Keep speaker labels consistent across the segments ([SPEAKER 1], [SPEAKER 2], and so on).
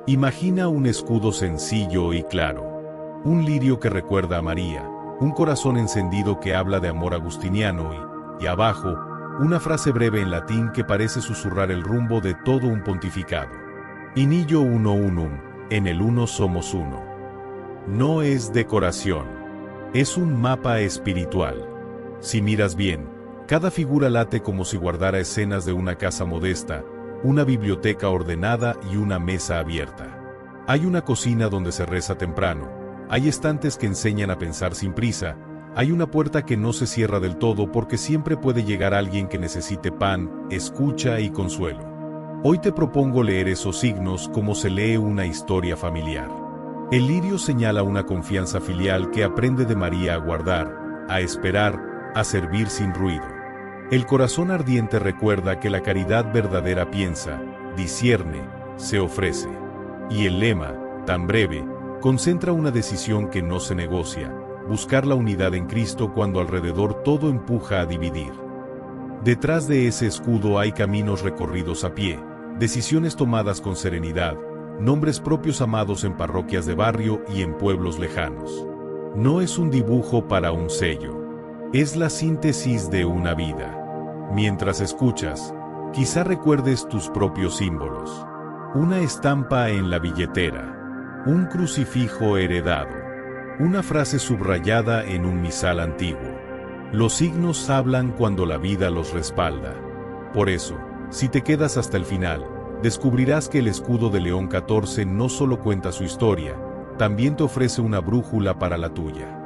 [SPEAKER 1] Imagina un escudo sencillo y claro. Un lirio que recuerda a María, un corazón encendido que habla de amor agustiniano y abajo, una frase breve en latín que parece susurrar el rumbo de todo un pontificado. In illo uno unum, en el uno somos uno. No es decoración. Es un mapa espiritual. Si miras bien, cada figura late como si guardara escenas de una casa modesta, una biblioteca ordenada y una mesa abierta. Hay una cocina donde se reza temprano, hay estantes que enseñan a pensar sin prisa, hay una puerta que no se cierra del todo porque siempre puede llegar alguien que necesite pan, escucha y consuelo. Hoy te propongo leer esos signos como se lee una historia familiar. El lirio señala una confianza filial que aprende de María a guardar, a esperar, a servir sin ruido. El corazón ardiente recuerda que la caridad verdadera piensa, discierne, se ofrece. Y el lema, tan breve, concentra una decisión que no se negocia, buscar la unidad en Cristo cuando alrededor todo empuja a dividir. Detrás de ese escudo hay caminos recorridos a pie, decisiones tomadas con serenidad, nombres propios amados en parroquias de barrio y en pueblos lejanos. No es un dibujo para un sello. Es la síntesis de una vida. Mientras escuchas, quizá recuerdes tus propios símbolos. Una estampa en la billetera. Un crucifijo heredado. Una frase subrayada en un misal antiguo. Los signos hablan cuando la vida los respalda. Por eso, si te quedas hasta el final, descubrirás que el escudo de León XIV no solo cuenta su historia, también te ofrece una brújula para la tuya.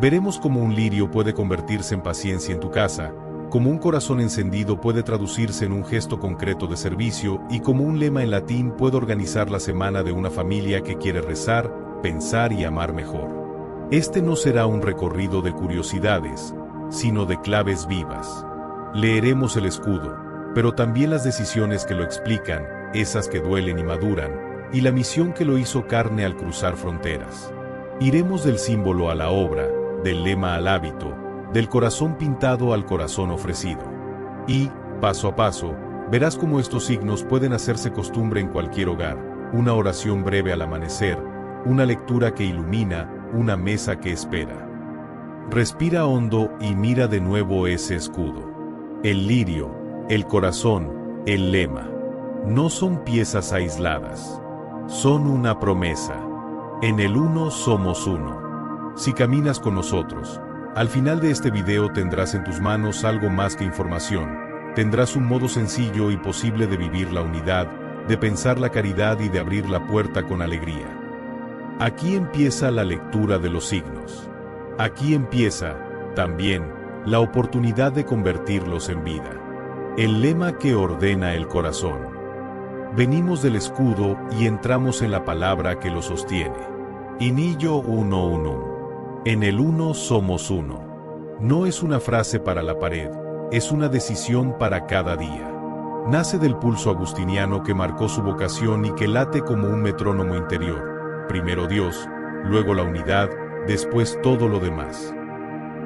[SPEAKER 1] Veremos cómo un lirio puede convertirse en paciencia en tu casa, cómo un corazón encendido puede traducirse en un gesto concreto de servicio y cómo un lema en latín puede organizar la semana de una familia que quiere rezar, pensar y amar mejor. Este no será un recorrido de curiosidades, sino de claves vivas. Leeremos el escudo, pero también las decisiones que lo explican, esas que duelen y maduran, y la misión que lo hizo carne al cruzar fronteras. Iremos del símbolo a la obra, del lema al hábito, del corazón pintado al corazón ofrecido. Y, paso a paso, verás cómo estos signos pueden hacerse costumbre en cualquier hogar, una oración breve al amanecer, una lectura que ilumina, una mesa que espera. Respira hondo y mira de nuevo ese escudo. El lirio, el corazón, el lema. No son piezas aisladas. Son una promesa. En el uno somos uno. Si caminas con nosotros, al final de este video tendrás en tus manos algo más que información. Tendrás un modo sencillo y posible de vivir la unidad, de pensar la caridad y de abrir la puerta con alegría. Aquí empieza la lectura de los signos. Aquí empieza, también, la oportunidad de convertirlos en vida. El lema que ordena el corazón. Venimos del escudo y entramos en la palabra que lo sostiene. In illo uno unum. En el uno somos uno. No es una frase para la pared, es una decisión para cada día. Nace del pulso agustiniano que marcó su vocación y que late como un metrónomo interior. Primero Dios, luego la unidad, después todo lo demás.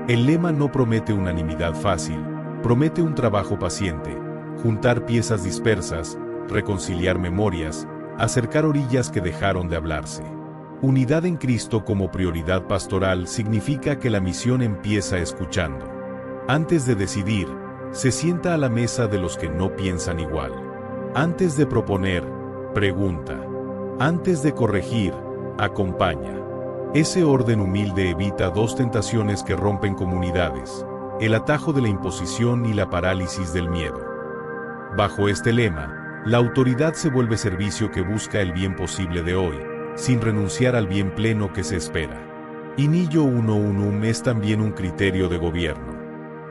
[SPEAKER 1] El lema no promete unanimidad fácil, promete un trabajo paciente, juntar piezas dispersas, reconciliar memorias, acercar orillas que dejaron de hablarse. Unidad en Cristo como prioridad pastoral significa que la misión empieza escuchando. Antes de decidir, se sienta a la mesa de los que no piensan igual. Antes de proponer, pregunta. Antes de corregir, acompaña. Ese orden humilde evita dos tentaciones que rompen comunidades: el atajo de la imposición y la parálisis del miedo. Bajo este lema, la autoridad se vuelve servicio que busca el bien posible de hoy, sin renunciar al bien pleno que se espera. In illo uno unum es también un criterio de gobierno.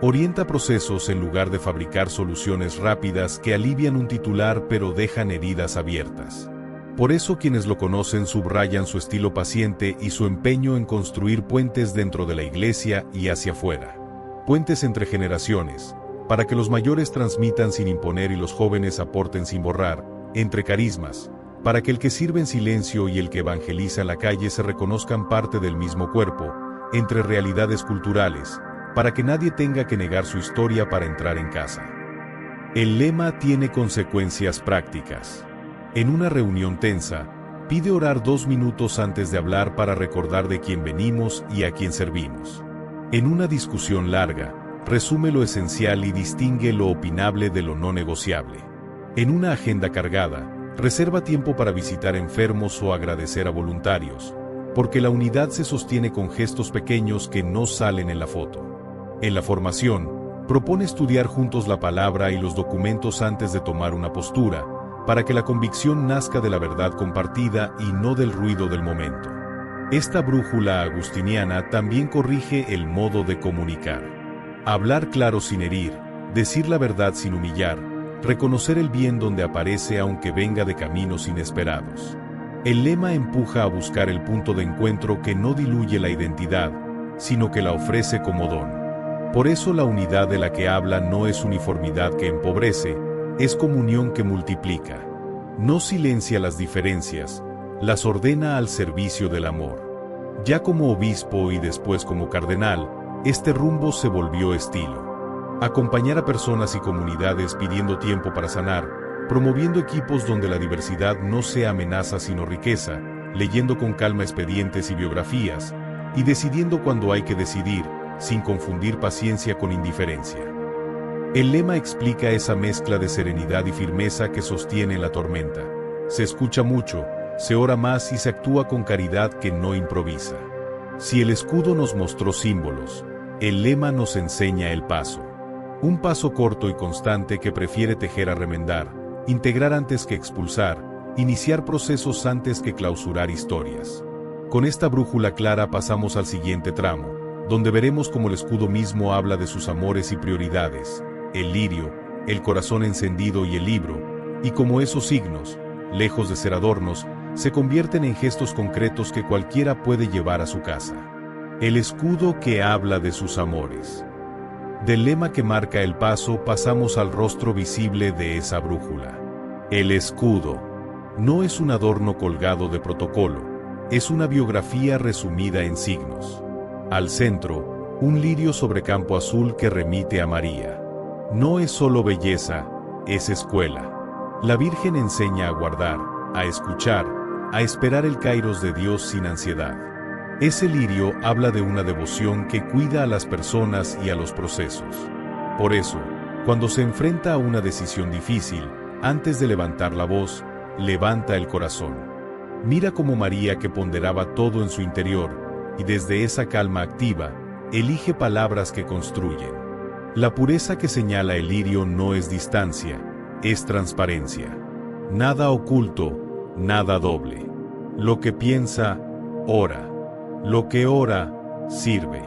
[SPEAKER 1] Orienta procesos en lugar de fabricar soluciones rápidas que alivian un titular pero dejan heridas abiertas. Por eso quienes lo conocen subrayan su estilo paciente y su empeño en construir puentes dentro de la iglesia y hacia afuera. Puentes entre generaciones, para que los mayores transmitan sin imponer y los jóvenes aporten sin borrar, entre carismas, para que el que sirve en silencio y el que evangeliza en la calle se reconozcan parte del mismo cuerpo, entre realidades culturales, para que nadie tenga que negar su historia para entrar en casa. El lema tiene consecuencias prácticas. En una reunión tensa, Pide orar 2 minutos antes de hablar para recordar de quién venimos y a quién servimos. En una discusión larga, resume lo esencial y distingue lo opinable de lo no negociable. En una agenda cargada, reserva tiempo para visitar enfermos o agradecer a voluntarios, porque la unidad se sostiene con gestos pequeños que no salen en la foto. En la formación, propone estudiar juntos la palabra y los documentos antes de tomar una postura, para que la convicción nazca de la verdad compartida y no del ruido del momento. Esta brújula agustiniana también corrige el modo de comunicar. Hablar claro sin herir, decir la verdad sin humillar, reconocer el bien donde aparece aunque venga de caminos inesperados. El lema empuja a buscar el punto de encuentro que no diluye la identidad, sino que la ofrece como don. Por eso la unidad de la que habla no es uniformidad que empobrece, es comunión que multiplica. No silencia las diferencias, las ordena al servicio del amor. Ya como obispo y después como cardenal, este rumbo se volvió estilo. Acompañar a personas y comunidades pidiendo tiempo para sanar, promoviendo equipos donde la diversidad no sea amenaza sino riqueza, leyendo con calma expedientes y biografías, y decidiendo cuando hay que decidir, sin confundir paciencia con indiferencia. El lema explica esa mezcla de serenidad y firmeza que sostiene la tormenta. Se escucha mucho, se ora más y se actúa con caridad que no improvisa. Si el escudo nos mostró símbolos, el lema nos enseña el paso. Un paso corto y constante que prefiere tejer a remendar, integrar antes que expulsar, iniciar procesos antes que clausurar historias. Con esta brújula clara pasamos al siguiente tramo, donde veremos cómo el escudo mismo habla de sus amores y prioridades, el lirio, el corazón encendido y el libro, y cómo esos signos, lejos de ser adornos, se convierten en gestos concretos que cualquiera puede llevar a su casa. El escudo que habla de sus amores. Del lema que marca el paso pasamos al rostro visible de esa brújula. El escudo no es un adorno colgado de protocolo, es una biografía resumida en signos. Al centro, un lirio sobre campo azul que remite a María. No es solo belleza, es escuela. La Virgen enseña a guardar, a escuchar, a esperar el kairos de Dios sin ansiedad. Ese lirio habla de una devoción que cuida a las personas y a los procesos. Por eso, cuando se enfrenta a una decisión difícil, antes de levantar la voz, levanta el corazón. Mira como María que ponderaba todo en su interior, y desde esa calma activa, elige palabras que construyen. La pureza que señala el lirio no es distancia, es transparencia. Nada oculto, nada doble. Lo que piensa, ora. Lo que ora, sirve.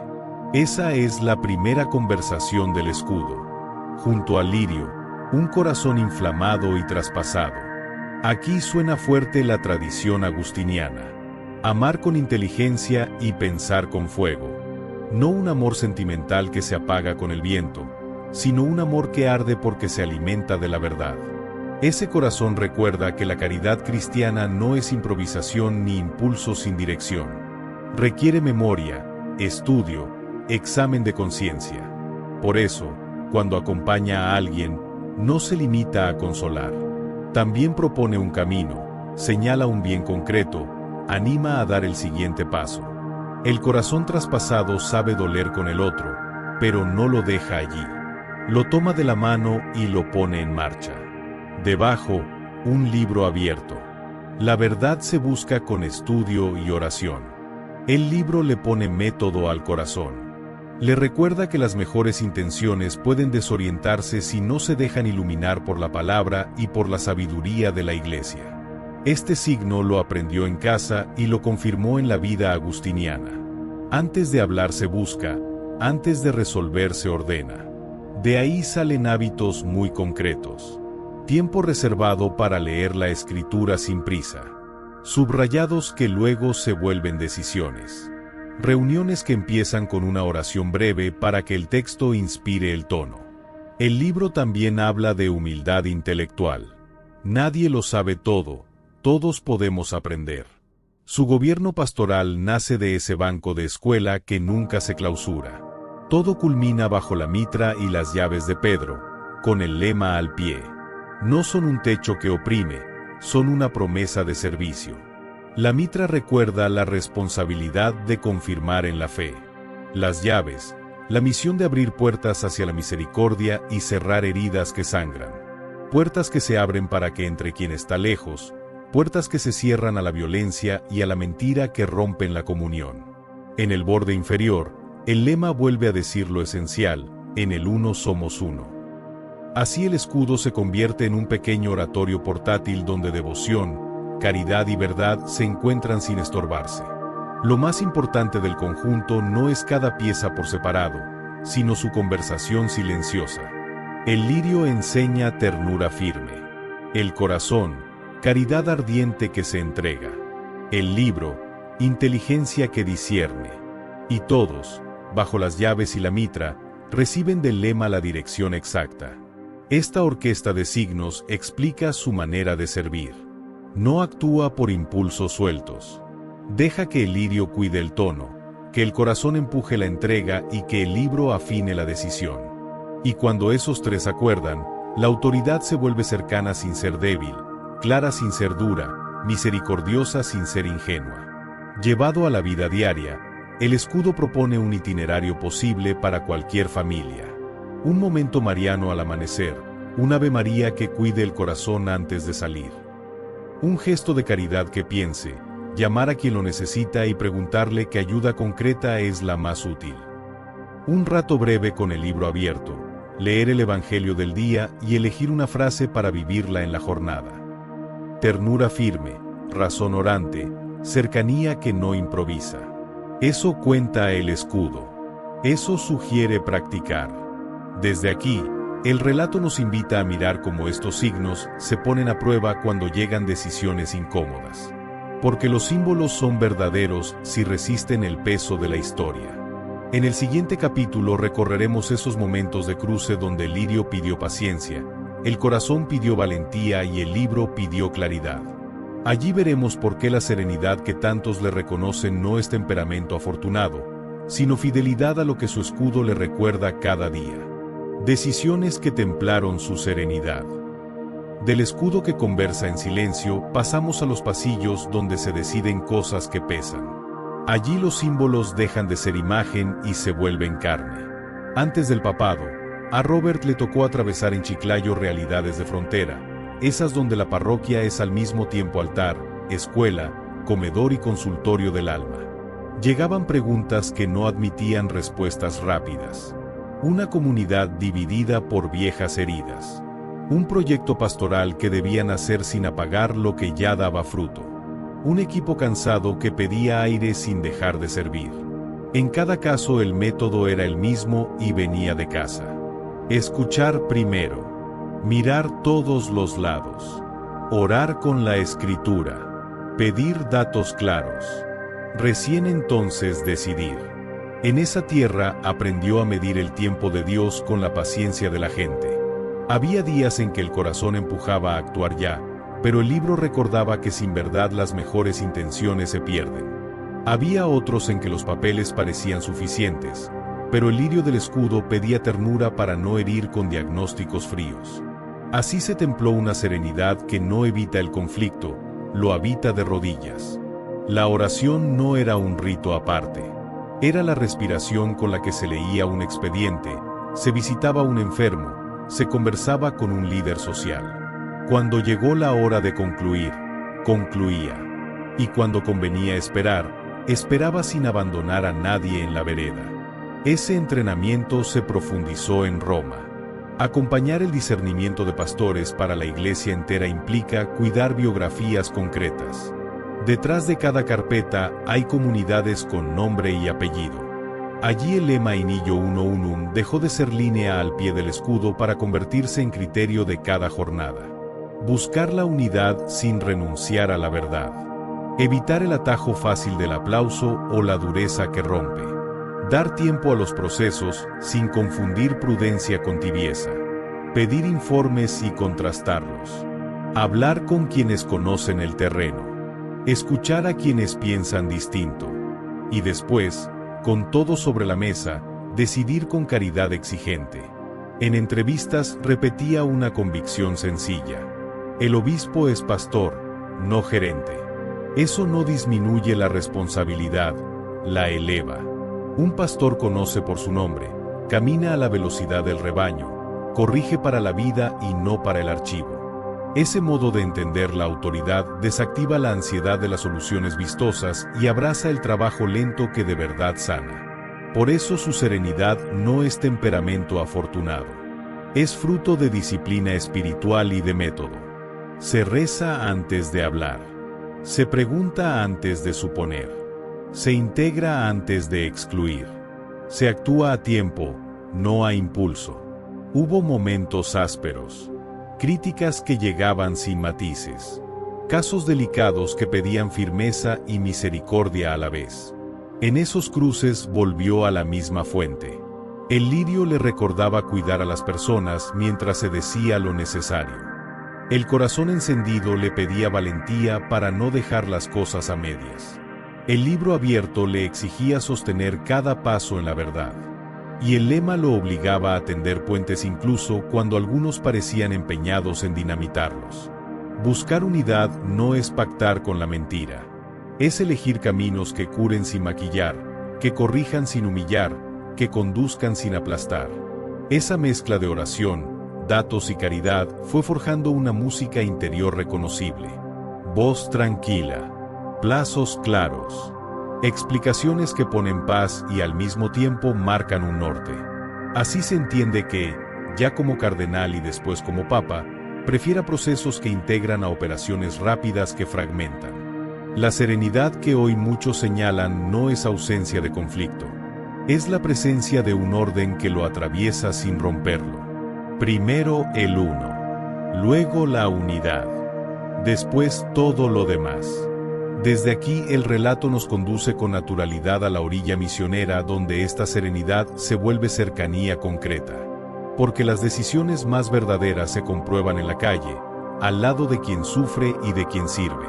[SPEAKER 1] Esa es la primera conversación del escudo. Junto al lirio, un corazón inflamado y traspasado. Aquí suena fuerte la tradición agustiniana. Amar con inteligencia y pensar con fuego. No un amor sentimental que se apaga con el viento, sino un amor que arde porque se alimenta de la verdad. Ese corazón recuerda que la caridad cristiana no es improvisación ni impulso sin dirección. Requiere memoria, estudio, examen de conciencia. Por eso, cuando acompaña a alguien, no se limita a consolar. También propone un camino, señala un bien concreto, anima a dar el siguiente paso. El corazón traspasado sabe doler con el otro, pero no lo deja allí. Lo toma de la mano y lo pone en marcha. Debajo, un libro abierto. La verdad se busca con estudio y oración. El libro le pone método al corazón. Le recuerda que las mejores intenciones pueden desorientarse si no se dejan iluminar por la palabra y por la sabiduría de la Iglesia. Este signo lo aprendió en casa y lo confirmó en la vida agustiniana. Antes de hablar se busca, antes de resolver se ordena. De ahí salen hábitos muy concretos. Tiempo reservado para leer la escritura sin prisa. Subrayados que luego se vuelven decisiones. Reuniones que empiezan con una oración breve para que el texto inspire el tono. El libro también habla de humildad intelectual. Nadie lo sabe todo, todos podemos aprender. Su gobierno pastoral nace de ese banco de escuela que nunca se clausura. Todo culmina bajo la mitra y las llaves de Pedro, con el lema al pie. No son un techo que oprime, son una promesa de servicio. La mitra recuerda la responsabilidad de confirmar en la fe. Las llaves, la misión de abrir puertas hacia la misericordia y cerrar heridas que sangran. Puertas que se abren para que entre quien está lejos, puertas que se cierran a la violencia y a la mentira que rompen la comunión. En el borde inferior, el lema vuelve a decir lo esencial: en el uno somos uno. Así el escudo se convierte en un pequeño oratorio portátil donde devoción, caridad y verdad se encuentran sin estorbarse. Lo más importante del conjunto no es cada pieza por separado, sino su conversación silenciosa. El lirio enseña ternura firme. El corazón, caridad ardiente que se entrega. El libro, inteligencia que discierne. Y todos, bajo las llaves y la mitra, reciben del lema la dirección exacta. Esta orquesta de signos explica su manera de servir. No actúa por impulsos sueltos. Deja que el lirio cuide el tono, que el corazón empuje la entrega y que el libro afine la decisión. Y cuando esos tres acuerdan, la autoridad se vuelve cercana sin ser débil, clara sin ser dura, misericordiosa sin ser ingenua. Llevado a la vida diaria, el escudo propone un itinerario posible para cualquier familia. Un momento mariano al amanecer, un Ave María que cuide el corazón antes de salir. Un gesto de caridad que piense, llamar a quien lo necesita y preguntarle qué ayuda concreta es la más útil. Un rato breve con el libro abierto, leer el Evangelio del día y elegir una frase para vivirla en la jornada. Ternura firme, razón orante, cercanía que no improvisa. Eso cuenta el escudo. Eso sugiere practicar. Desde aquí, el relato nos invita a mirar cómo estos signos se ponen a prueba cuando llegan decisiones incómodas. Porque los símbolos son verdaderos si resisten el peso de la historia. En el siguiente capítulo recorreremos esos momentos de cruce donde el lirio pidió paciencia, el corazón pidió valentía y el libro pidió claridad. Allí veremos por qué la serenidad que tantos le reconocen no es temperamento afortunado, sino fidelidad a lo que su escudo le recuerda cada día. Decisiones que templaron su serenidad. Del escudo que conversa en silencio, pasamos a los pasillos donde se deciden cosas que pesan. Allí los símbolos dejan de ser imagen y se vuelven carne. Antes del papado, a Robert le tocó atravesar en Chiclayo realidades de frontera, esas donde la parroquia es al mismo tiempo altar, escuela, comedor y consultorio del alma. Llegaban preguntas que no admitían respuestas rápidas. Una comunidad dividida por viejas heridas. Un proyecto pastoral que debía nacer sin apagar lo que ya daba fruto. Un equipo cansado que pedía aire sin dejar de servir. En cada caso el método era el mismo y venía de casa. Escuchar primero. Mirar todos los lados. Orar con la escritura. Pedir datos claros. Recién entonces decidir. En esa tierra aprendió a medir el tiempo de Dios con la paciencia de la gente. Había días en que el corazón empujaba a actuar ya, pero el libro recordaba que sin verdad las mejores intenciones se pierden. Había otros en que los papeles parecían suficientes, pero el lirio del escudo pedía ternura para no herir con diagnósticos fríos. Así se templó una serenidad que no evita el conflicto, lo habita de rodillas. La oración no era un rito aparte. Era la respiración con la que se leía un expediente, se visitaba a un enfermo, se conversaba con un líder social. Cuando llegó la hora de concluir, concluía. Y cuando convenía esperar, esperaba sin abandonar a nadie en la vereda. Ese entrenamiento se profundizó en Roma. Acompañar el discernimiento de pastores para la iglesia entera implica cuidar biografías concretas. Detrás de cada carpeta hay comunidades con nombre y apellido. Allí el lema Inillo Uno Unum dejó de ser línea al pie del escudo para convertirse en criterio de cada jornada. Buscar la unidad sin renunciar a la verdad. Evitar el atajo fácil del aplauso o la dureza que rompe. Dar tiempo a los procesos sin confundir prudencia con tibieza. Pedir informes y contrastarlos. Hablar con quienes conocen el terreno. Escuchar a quienes piensan distinto. Y después, con todo sobre la mesa, decidir con caridad exigente. En entrevistas repetía una convicción sencilla. El obispo es pastor, no gerente. Eso no disminuye la responsabilidad, la eleva. Un pastor conoce por su nombre, camina a la velocidad del rebaño, corrige para la vida y no para el archivo. Ese modo de entender la autoridad desactiva la ansiedad de las soluciones vistosas y abraza el trabajo lento que de verdad sana. Por eso su serenidad no es temperamento afortunado. Es fruto de disciplina espiritual y de método. Se reza antes de hablar. Se pregunta antes de suponer. Se integra antes de excluir. Se actúa a tiempo, no a impulso. Hubo momentos ásperos. Críticas que llegaban sin matices. Casos delicados que pedían firmeza y misericordia a la vez. En esos cruces volvió a la misma fuente. El lirio le recordaba cuidar a las personas mientras se decía lo necesario. El corazón encendido le pedía valentía para no dejar las cosas a medias. El libro abierto le exigía sostener cada paso en la verdad. Y el lema lo obligaba a tender puentes incluso cuando algunos parecían empeñados en dinamitarlos. Buscar unidad no es pactar con la mentira. Es elegir caminos que curen sin maquillar, que corrijan sin humillar, que conduzcan sin aplastar. Esa mezcla de oración, datos y caridad fue forjando una música interior reconocible. Voz tranquila, plazos claros, explicaciones que ponen paz y al mismo tiempo marcan un norte. Así se entiende que, ya como cardenal y después como papa, prefiera procesos que integran a operaciones rápidas que fragmentan. La serenidad que hoy muchos señalan no es ausencia de conflicto. Es la presencia de un orden que lo atraviesa sin romperlo. Primero el uno, luego la unidad, después todo lo demás. Desde aquí el relato nos conduce con naturalidad a la orilla misionera donde esta serenidad se vuelve cercanía concreta. Porque las decisiones más verdaderas se comprueban en la calle, al lado de quien sufre y de quien sirve.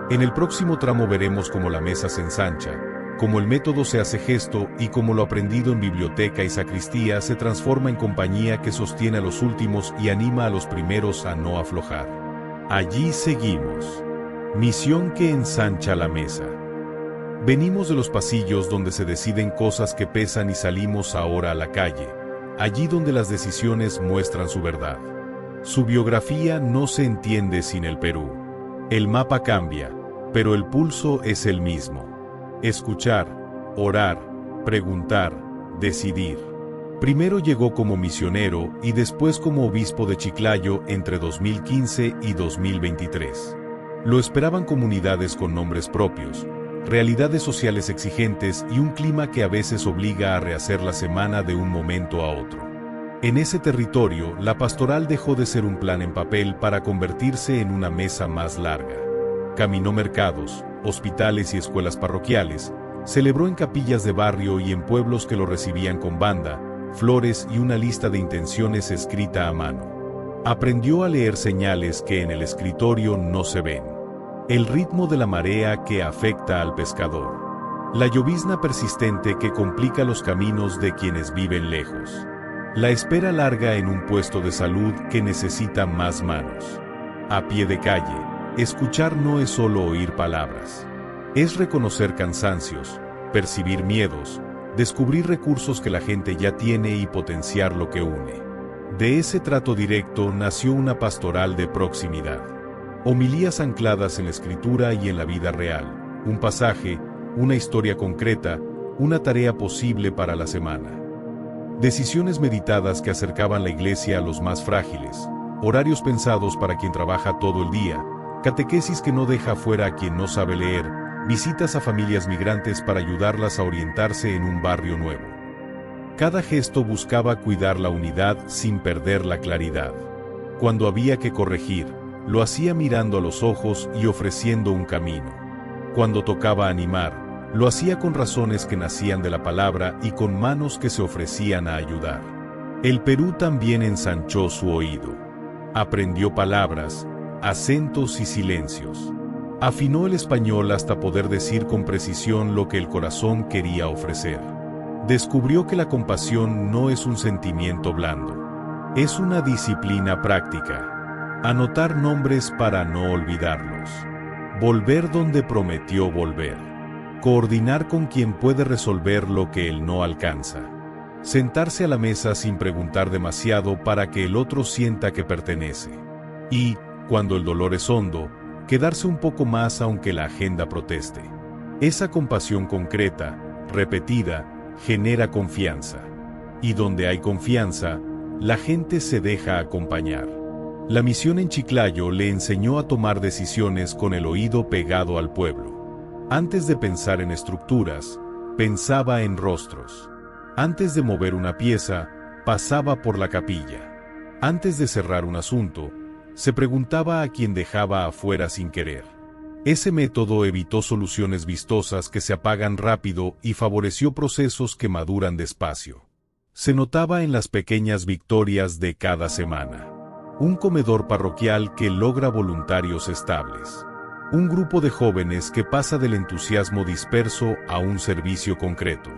[SPEAKER 1] En el próximo tramo veremos cómo la mesa se ensancha, cómo el método se hace gesto y cómo lo aprendido en biblioteca y sacristía se transforma en compañía que sostiene a los últimos y anima a los primeros a no aflojar. Allí seguimos. Misión que ensancha la mesa. Venimos de los pasillos donde se deciden cosas que pesan y salimos ahora a la calle, allí donde las decisiones muestran su verdad. Su biografía no se entiende sin el Perú. El mapa cambia, pero el pulso es el mismo. Escuchar, orar, preguntar, decidir. Primero llegó como misionero y después como obispo de Chiclayo entre 2015 y 2023. Lo esperaban comunidades con nombres propios, realidades sociales exigentes y un clima que a veces obliga a rehacer la semana de un momento a otro. En ese territorio, la pastoral dejó de ser un plan en papel para convertirse en una mesa más larga. Caminó mercados, hospitales y escuelas parroquiales, celebró en capillas de barrio y en pueblos que lo recibían con banda, flores y una lista de intenciones escrita a mano. Aprendió a leer señales que en el escritorio no se ven. El ritmo de la marea que afecta al pescador. La llovizna persistente que complica los caminos de quienes viven lejos. La espera larga en un puesto de salud que necesita más manos. A pie de calle, escuchar no es solo oír palabras. Es reconocer cansancios, percibir miedos, descubrir recursos que la gente ya tiene y potenciar lo que une. De ese trato directo nació una pastoral de proximidad. Homilías ancladas en la escritura y en la vida real, un pasaje, una historia concreta, una tarea posible para la semana. Decisiones meditadas que acercaban la iglesia a los más frágiles, horarios pensados para quien trabaja todo el día, catequesis que no deja fuera a quien no sabe leer, visitas a familias migrantes para ayudarlas a orientarse en un barrio nuevo. Cada gesto buscaba cuidar la unidad sin perder la claridad. Cuando había que corregir, lo hacía mirando a los ojos y ofreciendo un camino. Cuando tocaba animar, lo hacía con razones que nacían de la palabra y con manos que se ofrecían a ayudar. El Perú también ensanchó su oído. Aprendió palabras, acentos y silencios. Afinó el español hasta poder decir con precisión lo que el corazón quería ofrecer. Descubrió que la compasión no es un sentimiento blando. Es una disciplina práctica. Anotar nombres para no olvidarlos. volver donde prometió volver, coordinar con quien puede resolver lo que él no alcanza, sentarse a la mesa sin preguntar demasiado para que el otro sienta que pertenece, y, cuando el dolor es hondo, quedarse un poco más aunque la agenda proteste. Esa compasión concreta, repetida, genera confianza. Y donde hay confianza, la gente se deja acompañar. La misión en Chiclayo le enseñó a tomar decisiones con el oído pegado al pueblo. Antes de pensar en estructuras, pensaba en rostros. Antes de mover una pieza, pasaba por la capilla. Antes de cerrar un asunto, se preguntaba a quien dejaba afuera sin querer. Ese método evitó soluciones vistosas que se apagan rápido y favoreció procesos que maduran despacio. Se notaba en las pequeñas victorias de cada semana. Un comedor parroquial que logra voluntarios estables. Un grupo de jóvenes que pasa del entusiasmo disperso a un servicio concreto.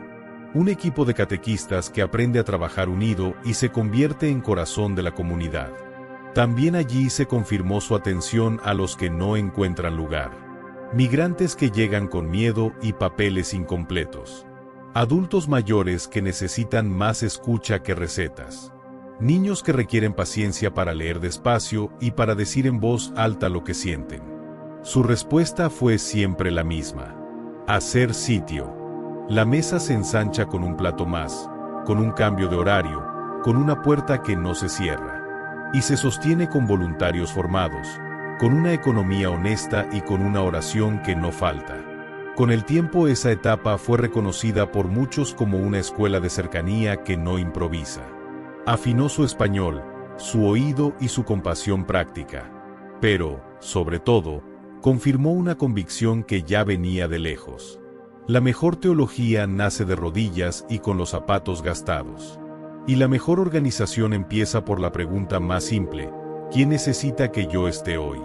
[SPEAKER 1] Un equipo de catequistas que aprende a trabajar unido y se convierte en corazón de la comunidad. También allí se confirmó su atención a los que no encuentran lugar. Migrantes que llegan con miedo y papeles incompletos. Adultos mayores que necesitan más escucha que recetas. Niños que requieren paciencia para leer despacio y para decir en voz alta lo que sienten. Su respuesta fue siempre la misma. Hacer sitio. La mesa se ensancha con un plato más, con un cambio de horario, con una puerta que no se cierra. Y se sostiene con voluntarios formados, con una economía honesta y con una oración que no falta. Con el tiempo esa etapa fue reconocida por muchos como una escuela de cercanía que no improvisa. Afinó su español, su oído y su compasión práctica. Pero, sobre todo, confirmó una convicción que ya venía de lejos. La mejor teología nace de rodillas y con los zapatos gastados. Y la mejor organización empieza por la pregunta más simple: ¿quién necesita que yo esté hoy?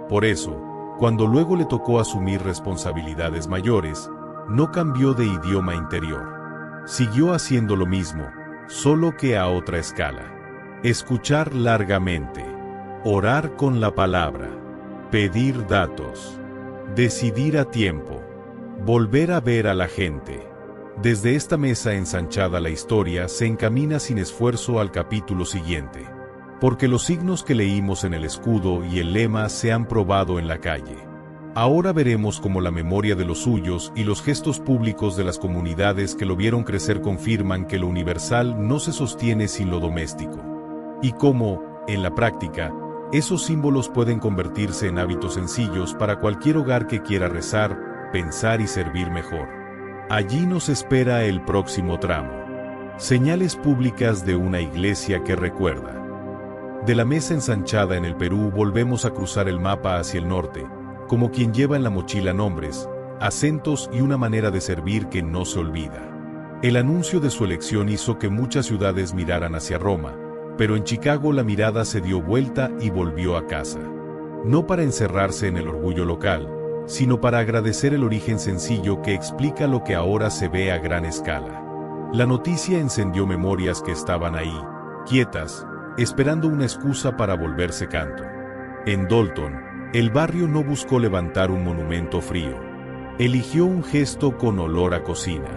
[SPEAKER 1] Por eso, cuando luego le tocó asumir responsabilidades mayores, no cambió de idioma interior. Siguió haciendo lo mismo, solo que a otra escala. Escuchar largamente, orar con la palabra, pedir datos, decidir a tiempo, volver a ver a la gente. Desde esta mesa ensanchada la historia se encamina sin esfuerzo al capítulo siguiente. Porque los signos que leímos en el escudo y el lema se han probado en la calle. Ahora veremos cómo la memoria de los suyos y los gestos públicos de las comunidades que lo vieron crecer confirman que lo universal no se sostiene sin lo doméstico. Y cómo, en la práctica, esos símbolos pueden convertirse en hábitos sencillos para cualquier hogar que quiera rezar, pensar y servir mejor. Allí nos espera el próximo tramo. Señales públicas de una iglesia que recuerda. De la mesa ensanchada en el Perú volvemos a cruzar el mapa hacia el norte, como quien lleva en la mochila nombres, acentos y una manera de servir que no se olvida. El anuncio de su elección hizo que muchas ciudades miraran hacia Roma, pero en Chicago la mirada se dio vuelta y volvió a casa. No para encerrarse en el orgullo local, sino para agradecer el origen sencillo que explica lo que ahora se ve a gran escala. La noticia encendió memorias que estaban ahí, quietas, esperando una excusa para volverse canto. En Dalton, el barrio no buscó levantar un monumento frío. Eligió un gesto con olor a cocina.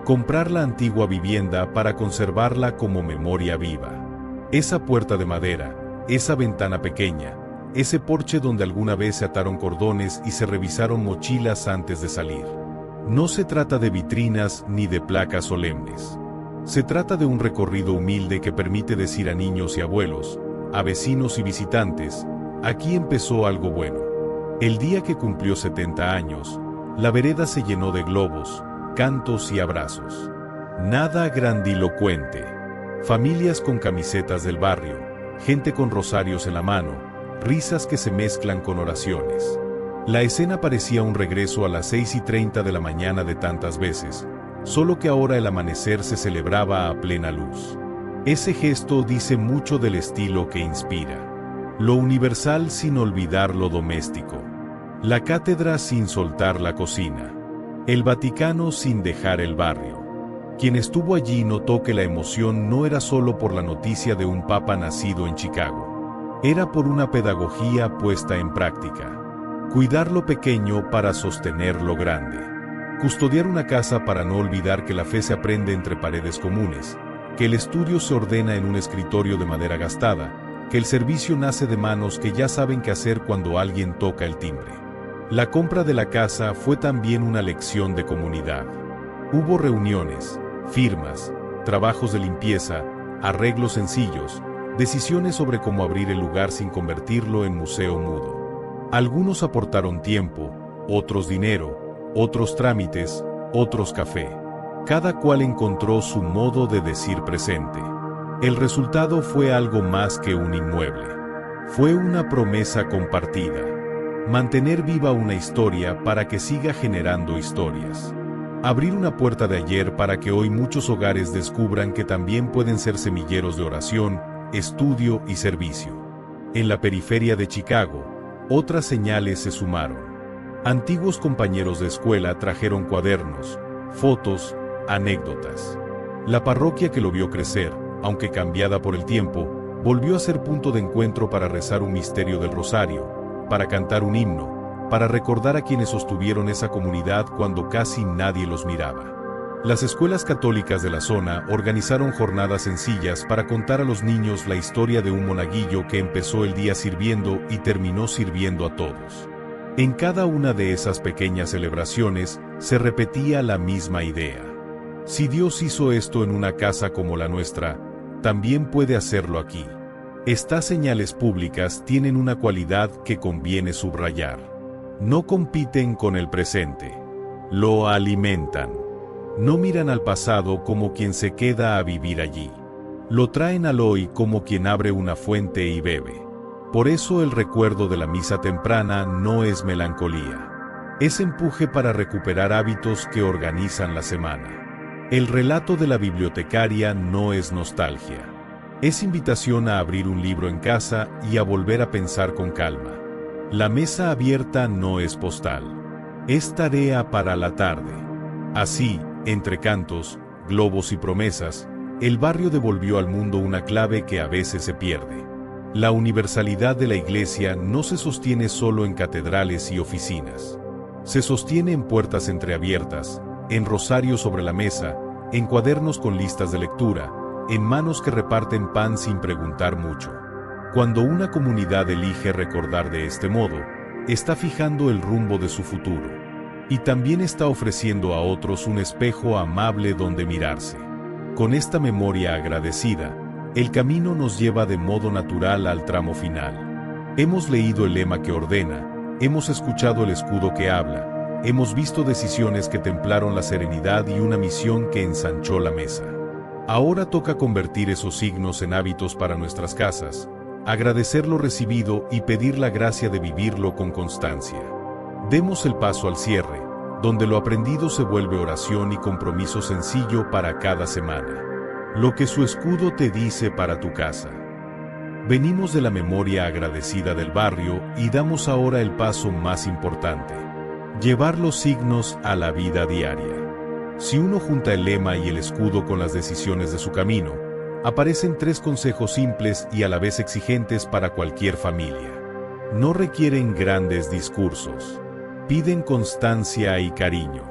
[SPEAKER 1] Comprar la antigua vivienda para conservarla como memoria viva. Esa puerta de madera, esa ventana pequeña, ese porche donde alguna vez se ataron cordones y se revisaron mochilas antes de salir. No se trata de vitrinas ni de placas solemnes. Se trata de un recorrido humilde que permite decir a niños y abuelos, a vecinos y visitantes, aquí empezó algo bueno. El día que cumplió 70 años, la vereda se llenó de globos, cantos y abrazos. Nada grandilocuente. Familias con camisetas del barrio, gente con rosarios en la mano, risas que se mezclan con oraciones. La escena parecía un regreso a las 6:30 de la mañana de tantas veces, solo que ahora el amanecer se celebraba a plena luz. Ese gesto dice mucho del estilo que inspira. Lo universal sin olvidar lo doméstico. La cátedra sin soltar la cocina. El Vaticano sin dejar el barrio. Quien estuvo allí notó que la emoción no era solo por la noticia de un papa nacido en Chicago. Era por una pedagogía puesta en práctica. Cuidar lo pequeño para sostener lo grande. Custodiar una casa para no olvidar que la fe se aprende entre paredes comunes, que el estudio se ordena en un escritorio de madera gastada, que el servicio nace de manos que ya saben qué hacer cuando alguien toca el timbre. La compra de la casa fue también una lección de comunidad. Hubo reuniones, firmas, trabajos de limpieza, arreglos sencillos, decisiones sobre cómo abrir el lugar sin convertirlo en museo mudo. Algunos aportaron tiempo, otros dinero, otros trámites, otros café. Cada cual encontró su modo de decir presente. El resultado fue algo más que un inmueble. Fue una promesa compartida. Mantener viva una historia para que siga generando historias. Abrir una puerta de ayer para que hoy muchos hogares descubran que también pueden ser semilleros de oración, estudio y servicio. En la periferia de Chicago, otras señales se sumaron. Antiguos compañeros de escuela trajeron cuadernos, fotos, anécdotas. La parroquia que lo vio crecer, aunque cambiada por el tiempo, volvió a ser punto de encuentro para rezar un misterio del rosario, para cantar un himno, para recordar a quienes sostuvieron esa comunidad cuando casi nadie los miraba. Las escuelas católicas de la zona organizaron jornadas sencillas para contar a los niños la historia de un monaguillo que empezó el día sirviendo y terminó sirviendo a todos. En cada una de esas pequeñas celebraciones se repetía la misma idea. Si Dios hizo esto en una casa como la nuestra, también puede hacerlo aquí. Estas señales públicas tienen una cualidad que conviene subrayar. No compiten con el presente. Lo alimentan. No miran al pasado como quien se queda a vivir allí. Lo traen al hoy como quien abre una fuente y bebe. Por eso el recuerdo de la misa temprana no es melancolía. Es empuje para recuperar hábitos que organizan la semana. El relato de la bibliotecaria no es nostalgia. Es invitación a abrir un libro en casa y a volver a pensar con calma. La mesa abierta no es postal. Es tarea para la tarde. Así, entre cantos, globos y promesas, el barrio devolvió al mundo una clave que a veces se pierde. La universalidad de la iglesia no se sostiene solo en catedrales y oficinas. Se sostiene en puertas entreabiertas, en rosarios sobre la mesa, en cuadernos con listas de lectura, en manos que reparten pan sin preguntar mucho. Cuando una comunidad elige recordar de este modo, está fijando el rumbo de su futuro. Y también está ofreciendo a otros un espejo amable donde mirarse. Con esta memoria agradecida, el camino nos lleva de modo natural al tramo final. Hemos leído el lema que ordena, hemos escuchado el escudo que habla, hemos visto decisiones que templaron la serenidad y una misión que ensanchó la mesa. Ahora toca convertir esos signos en hábitos para nuestras casas, agradecer lo recibido y pedir la gracia de vivirlo con constancia. Demos el paso al cierre, donde lo aprendido se vuelve oración y compromiso sencillo para cada semana. Lo que su escudo te dice para tu casa. Venimos de la memoria agradecida del barrio y damos ahora el paso más importante: llevar los signos a la vida diaria. Si uno junta el lema y el escudo con las decisiones de su camino, aparecen 3 consejos simples y a la vez exigentes para cualquier familia. No requieren grandes discursos. Piden constancia y cariño.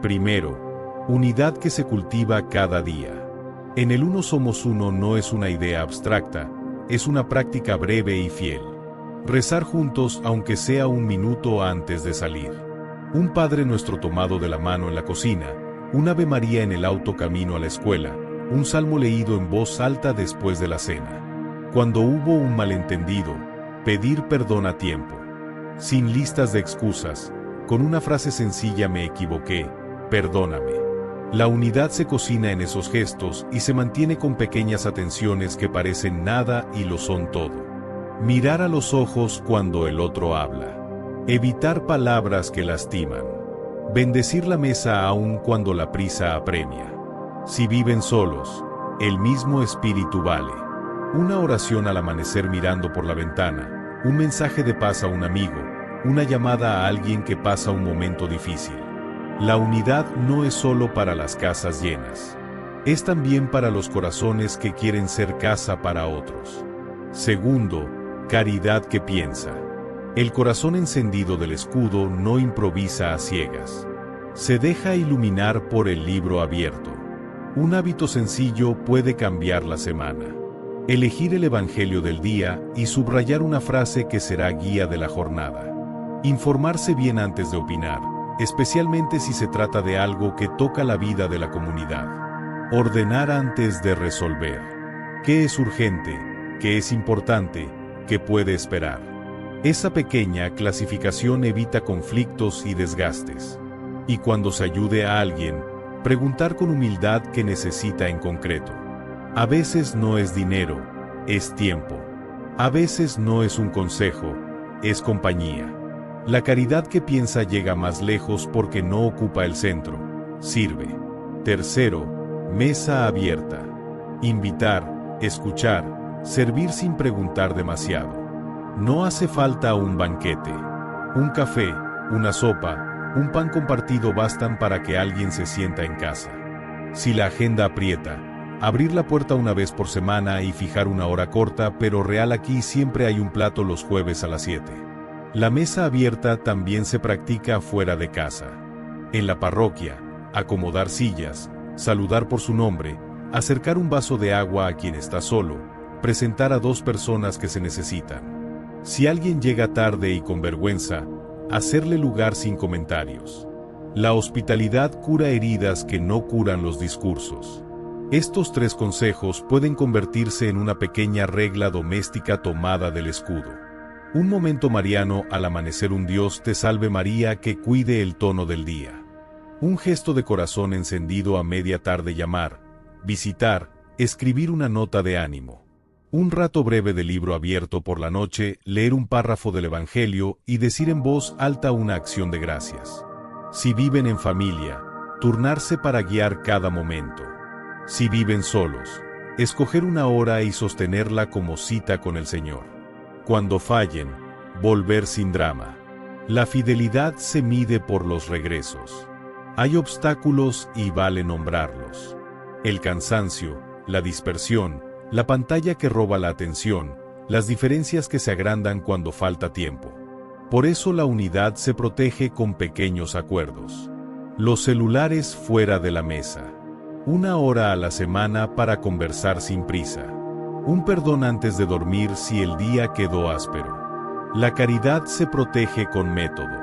[SPEAKER 1] Primero, unidad que se cultiva cada día. En el uno somos uno no es una idea abstracta, es una práctica breve y fiel. Rezar juntos aunque sea 1 minuto antes de salir. Un Padre Nuestro tomado de la mano en la cocina, un Ave María en el auto camino a la escuela, un salmo leído en voz alta después de la cena. Cuando hubo un malentendido, pedir perdón a tiempo. Sin listas de excusas, con una frase sencilla: me equivoqué, perdóname. La unidad se cocina en esos gestos y se mantiene con pequeñas atenciones que parecen nada y lo son todo. Mirar a los ojos cuando el otro habla. Evitar palabras que lastiman. Bendecir la mesa aun cuando la prisa apremia. Si viven solos, el mismo espíritu vale. Una oración al amanecer mirando por la ventana, un mensaje de paz a un amigo, una llamada a alguien que pasa un momento difícil. La unidad no es solo para las casas llenas. Es también para los corazones que quieren ser casa para otros. Segundo, caridad que piensa. El corazón encendido del escudo no improvisa a ciegas. Se deja iluminar por el libro abierto. Un hábito sencillo puede cambiar la semana. Elegir el Evangelio del día y subrayar una frase que será guía de la jornada. Informarse bien antes de opinar, especialmente si se trata de algo que toca la vida de la comunidad. Ordenar antes de resolver. ¿Qué es urgente? ¿Qué es importante? ¿Qué puede esperar? Esa pequeña clasificación evita conflictos y desgastes. Y cuando se ayude a alguien, preguntar con humildad qué necesita en concreto. A veces no es dinero, es tiempo. A veces no es un consejo, es compañía. La caridad que piensa llega más lejos porque no ocupa el centro, sirve. Tercero, mesa abierta. Invitar, escuchar, servir sin preguntar demasiado. No hace falta un banquete. Un café, una sopa, un pan compartido bastan para que alguien se sienta en casa. Si la agenda aprieta, abrir la puerta una vez por semana y fijar una hora corta pero real. Aquí siempre hay un plato los jueves a las 7. La mesa abierta también se practica fuera de casa. En la parroquia, acomodar sillas, saludar por su nombre, acercar un vaso de agua a quien está solo, presentar a dos personas que se necesitan. Si alguien llega tarde y con vergüenza, hacerle lugar sin comentarios. La hospitalidad cura heridas que no curan los discursos. Estos 3 consejos pueden convertirse en una pequeña regla doméstica tomada del escudo. Un momento mariano al amanecer. Un Dios te salve María que cuide el tono del día. Un gesto de corazón encendido a media tarde. Llamar, visitar, escribir una nota de ánimo. Un rato breve de libro abierto por la noche, leer un párrafo del Evangelio y decir en voz alta una acción de gracias. Si viven en familia, turnarse para guiar cada momento. Si viven solos, escoger una hora y sostenerla como cita con el Señor. Cuando fallen, volver sin drama. La fidelidad se mide por los regresos. Hay obstáculos y vale nombrarlos. El cansancio, la dispersión, la pantalla que roba la atención, las diferencias que se agrandan cuando falta tiempo. Por eso la unidad se protege con pequeños acuerdos. Los celulares fuera de la mesa. Una hora a la semana para conversar sin prisa. Un perdón antes de dormir si el día quedó áspero. La caridad se protege con método.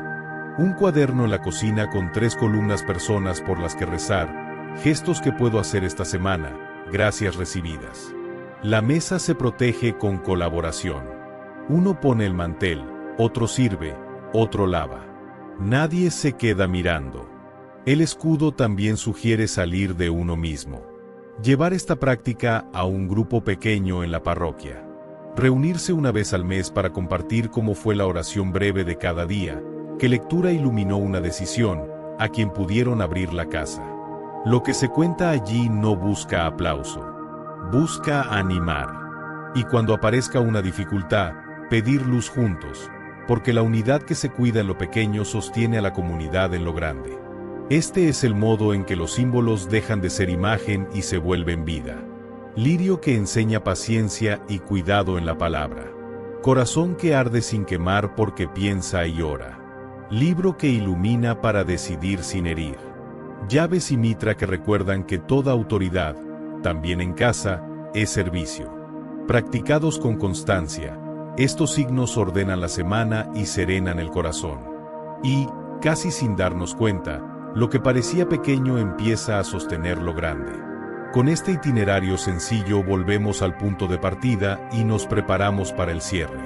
[SPEAKER 1] Un cuaderno en la cocina con 3 columnas: personas por las que rezar, gestos que puedo hacer esta semana, gracias recibidas. La mesa se protege con colaboración. Uno pone el mantel, otro sirve, otro lava. Nadie se queda mirando. El escudo también sugiere salir de uno mismo. Llevar esta práctica a un grupo pequeño en la parroquia. Reunirse una vez al mes para compartir cómo fue la oración breve de cada día, qué lectura iluminó una decisión, a quien pudieron abrir la casa. Lo que se cuenta allí no busca aplauso. Busca animar. Y cuando aparezca una dificultad, pedir luz juntos, porque la unidad que se cuida en lo pequeño sostiene a la comunidad en lo grande. Este es el modo en que los símbolos dejan de ser imagen y se vuelven vida. Lirio que enseña paciencia y cuidado en la palabra. Corazón que arde sin quemar porque piensa y ora. Libro que ilumina para decidir sin herir. Llaves y mitra que recuerdan que toda autoridad, también en casa, es servicio. Practicados con constancia, estos signos ordenan la semana y serenan el corazón. Y, casi sin darnos cuenta, lo que parecía pequeño empieza a sostener lo grande. Con este itinerario sencillo volvemos al punto de partida y nos preparamos para el cierre.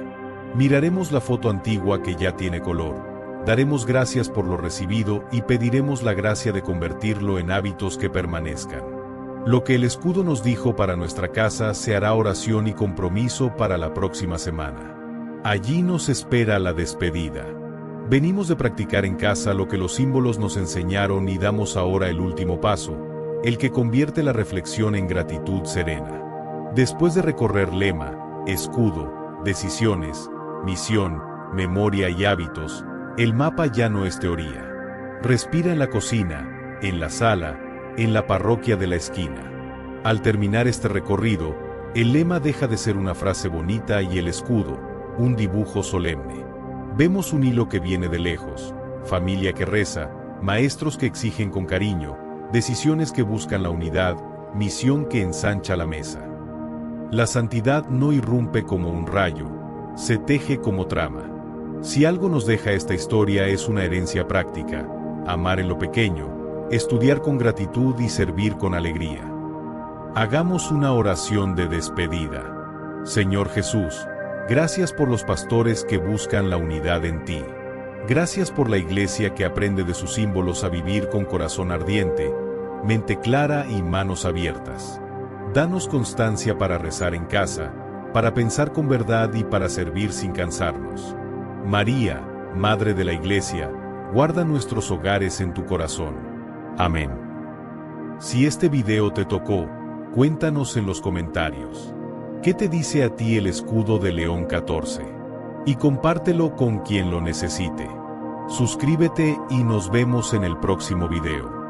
[SPEAKER 1] Miraremos la foto antigua que ya tiene color, daremos gracias por lo recibido y pediremos la gracia de convertirlo en hábitos que permanezcan. Lo que el escudo nos dijo para nuestra casa se hará oración y compromiso para la próxima semana. Allí nos espera la despedida. Venimos de practicar en casa lo que los símbolos nos enseñaron y damos ahora el último paso, el que convierte la reflexión en gratitud serena. Después de recorrer lema, escudo, decisiones, misión, memoria y hábitos, el mapa ya no es teoría. Respira en la cocina, en la sala, en la parroquia de la esquina. Al terminar este recorrido, el lema deja de ser una frase bonita y el escudo, un dibujo solemne. Vemos un hilo que viene de lejos, familia que reza, maestros que exigen con cariño, decisiones que buscan la unidad, misión que ensancha la mesa. La santidad no irrumpe como un rayo, se teje como trama. Si algo nos deja esta historia es una herencia práctica: amar en lo pequeño, estudiar con gratitud y servir con alegría. Hagamos una oración de despedida. Señor Jesús, gracias por los pastores que buscan la unidad en ti. Gracias por la iglesia que aprende de sus símbolos a vivir con corazón ardiente, mente clara y manos abiertas. Danos constancia para rezar en casa, para pensar con verdad y para servir sin cansarnos. María, Madre de la Iglesia, guarda nuestros hogares en tu corazón. Amén. Si este video te tocó, cuéntanos en los comentarios. ¿Qué te dice a ti el escudo de León XIV? Y compártelo con quien lo necesite. Suscríbete y nos vemos en el próximo video.